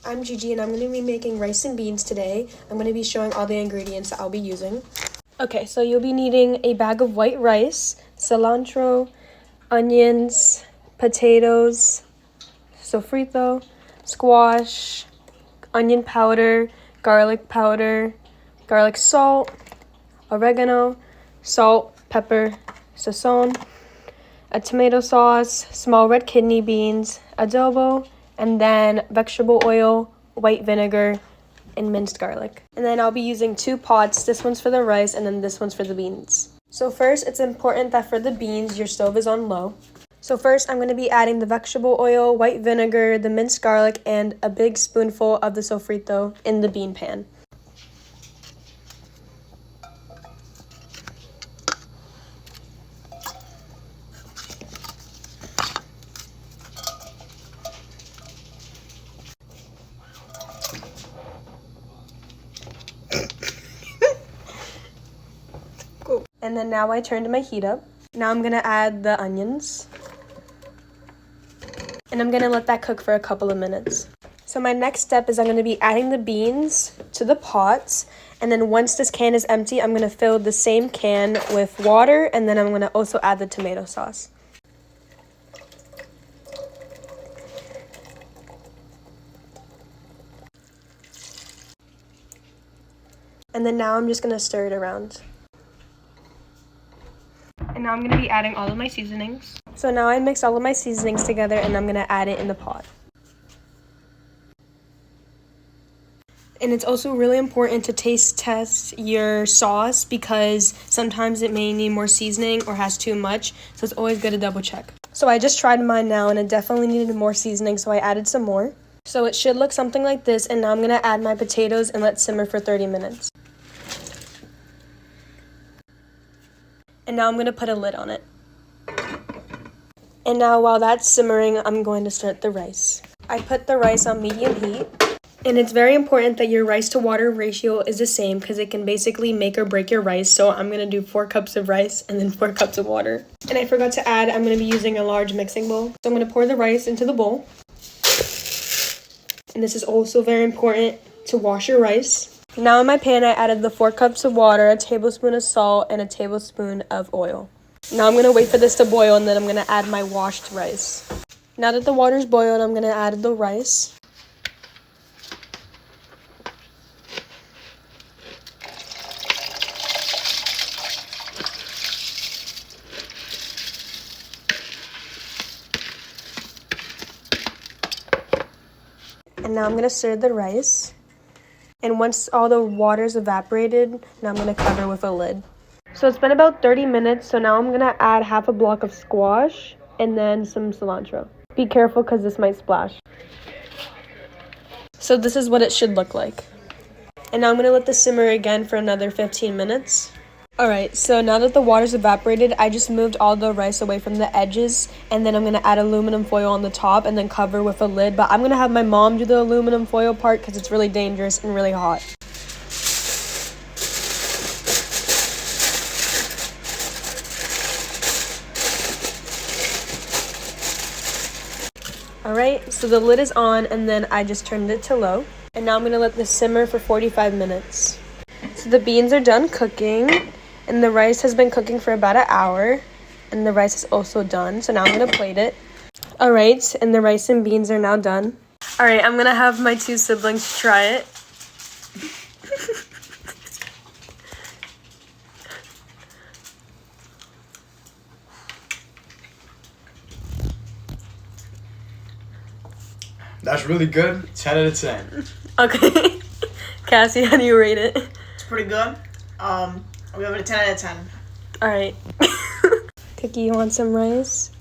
I'm Gigi and I'm going to be making rice and beans today. I'm going to be showing all the ingredients that I'll be using. Okay, so you'll be needing a bag of white rice, cilantro, onions, potatoes, sofrito, squash, onion powder, garlic salt, oregano, salt, pepper, sazon, a tomato sauce, small red kidney beans, adobo, and then vegetable oil, white vinegar, and minced garlic. And then I'll be using 2 pots. This one's for the rice and then this one's for the beans. So first, it's important that for the beans, your stove is on low. So first, I'm going to be adding the vegetable oil, white vinegar, the minced garlic, and a big spoonful of the sofrito in the bean pan. And then now I turned my heat up. Now I'm gonna add the onions. And I'm gonna let that cook for a couple of minutes. So my next step is I'm gonna be adding the beans to the pots. And then once this can is empty, I'm gonna fill the same can with water. And then I'm gonna also add the tomato sauce. And then now I'm just gonna stir it around. And now I'm going to be adding all of my seasonings. So now I mix all of my seasonings together and I'm going to add it in the pot. And it's also really important to taste test your sauce because sometimes it may need more seasoning or has too much. So it's always good to double check. So I just tried mine now and it definitely needed more seasoning, so I added some more. So it should look something like this, and now I'm going to add my potatoes and let simmer for 30 minutes. And now I'm going to put a lid on it. And now while that's simmering, I'm going to start the rice. I put the rice on medium heat. And it's very important that your rice to water ratio is the same because it can basically make or break your rice. So I'm going to do 4 cups of rice and then 4 cups of water. And I forgot to add, I'm going to be using a large mixing bowl. So I'm going to pour the rice into the bowl. And this is also very important to wash your rice. Now in my pan, I added the 4 cups of water, a tablespoon of salt, and a tablespoon of oil. Now I'm going to wait for this to boil, and then I'm going to add my washed rice. Now that the water's boiled, I'm going to add the rice. And now I'm going to stir the rice. And once all the water's evaporated, now I'm going to cover with a lid. So it's been about 30 minutes, so now I'm going to add half a block of squash and then some cilantro. Be careful because this might splash. So this is what it should look like. And now I'm going to let this simmer again for another 15 minutes. Alright, so now that the water's evaporated, I just moved all the rice away from the edges, and then I'm going to add aluminum foil on the top and then cover with a lid. But I'm going to have my mom do the aluminum foil part because it's really dangerous and really hot. Alright, so the lid is on and then I just turned it to low. And now I'm going to let this simmer for 45 minutes. So the beans are done cooking. And the rice has been cooking for about an hour. And the rice is also done. So now I'm going to plate it. Alright, and the rice and beans are now done. Alright, I'm going to have my 2 siblings try it. That's really good. 10 out of 10. Okay. Cassie, how do you rate it? It's pretty good. We have it a 10 out of 10. Alright. Cookie, you want some rice?